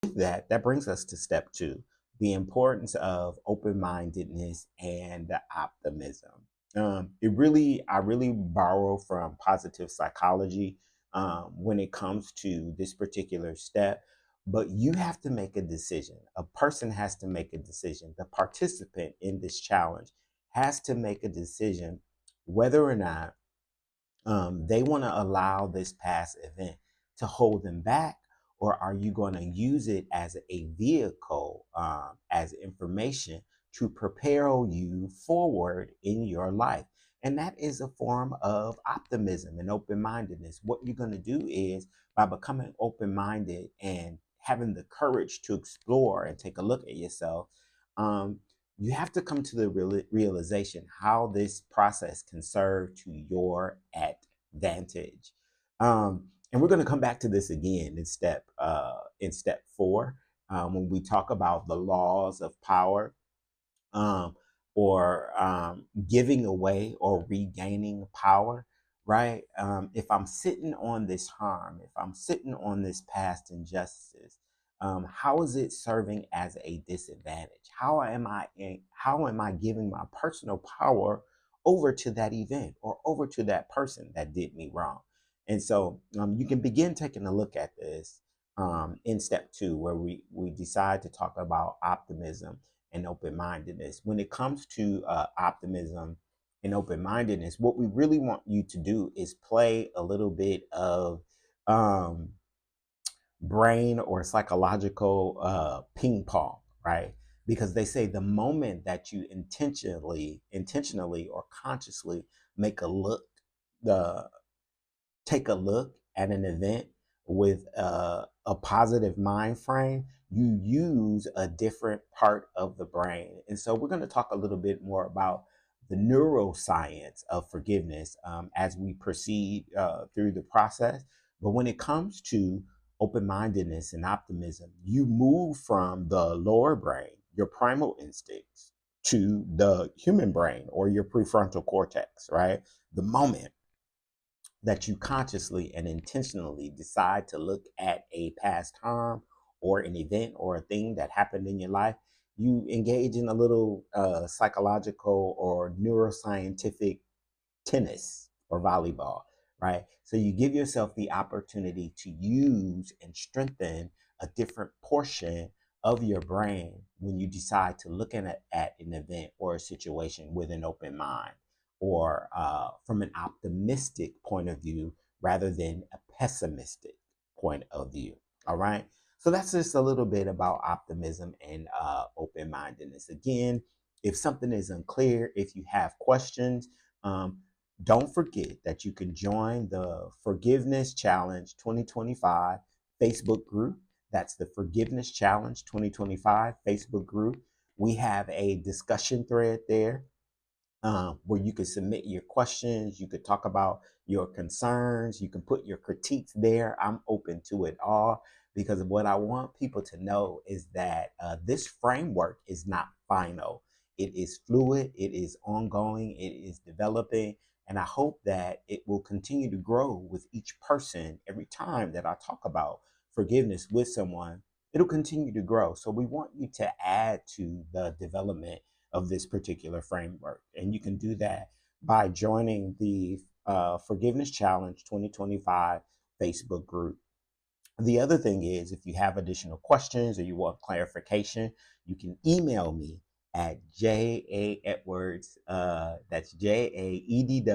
That brings us to step two, the importance of open-mindedness and optimism. I really borrow from positive psychology when it comes to this particular step, but you have to make a decision. A person has to make a decision. The participant in this challenge has to make a decision whether or not they want to allow this past event to hold them back, or are you going to use it as a vehicle, as information to prepare you forward in your life? And that is a form of optimism and open mindedness. What you're going to do is by becoming open minded and having the courage to explore and take a look at yourself. You have to come to the realization how this process can serve to your advantage. And we're going to come back to this again in step four, when we talk about the laws of power, um, or giving away or regaining power. Right? If I'm sitting on this harm, if I'm sitting on this past injustice, how is it serving as a disadvantage? How am I giving my personal power over to that event or over to that person that did me wrong? And so you can begin taking a look at this in step two, where we decide to talk about optimism and open mindedness. When it comes to optimism and open mindedness, what we really want you to do is play a little bit of um, brain or psychological ping pong, right? Because they say the moment that you intentionally or consciously make a look, the take a look at an event with a positive mind frame, you use a different part of the brain. And so we're going to talk a little bit more about the neuroscience of forgiveness as we proceed through the process. But when it comes to open mindedness and optimism, you move from the lower brain, your primal instincts, to the human brain or your prefrontal cortex, right? The moment that you consciously and intentionally decide to look at a past harm or an event or a thing that happened in your life, you engage in a little psychological or neuroscientific tennis or volleyball, right? So you give yourself the opportunity to use and strengthen a different portion of your brain when you decide to look at an event or a situation with an open mind, or from an optimistic point of view rather than a pessimistic point of view. All right. So that's just a little bit about optimism and open mindedness. Again, if something is unclear, if you have questions, um, don't forget that you can join the Forgiveness Challenge 2025 Facebook group. That's the Forgiveness Challenge 2025 Facebook group. We have a discussion thread there where you can submit your questions. You could talk about your concerns. You can put your critiques there. I'm open to it all, because what I want people to know is that this framework is not final. It is fluid, it is ongoing, it is developing. And I hope that it will continue to grow with each person. Every time that I talk about forgiveness with someone, it'll continue to grow. So we want you to add to the development of this particular framework. And you can do that by joining the Forgiveness Challenge 2025 Facebook group. The other thing is, if you have additional questions or you want clarification, you can email me at jaedwards, that's jaedwards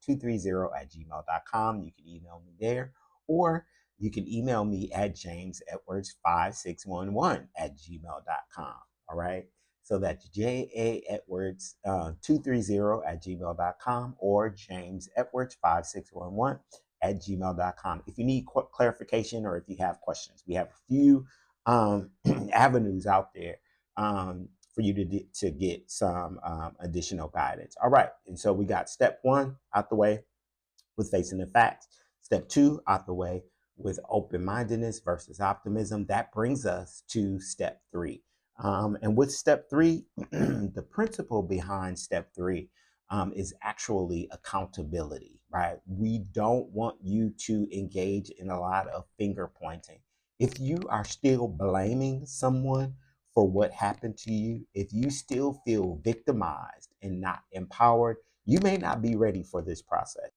230 at gmail.com. You can email me there, or you can email me at jamesedwards5611 at gmail.com. All right. So that's jaedwards 230 at gmail.com, or jamesedwards5611 at gmail.com. If you need clarification or if you have questions, we have a few avenues out there for you to get some additional guidance. All right. And so we got step one out the way with facing the facts, step two out the way with open mindedness versus optimism. That brings us to step three. And with step three, the principle behind step three is actually accountability, right? We don't want you to engage in a lot of finger pointing. If you are still blaming someone for what happened to you, if you still feel victimized and not empowered, you may not be ready for this process.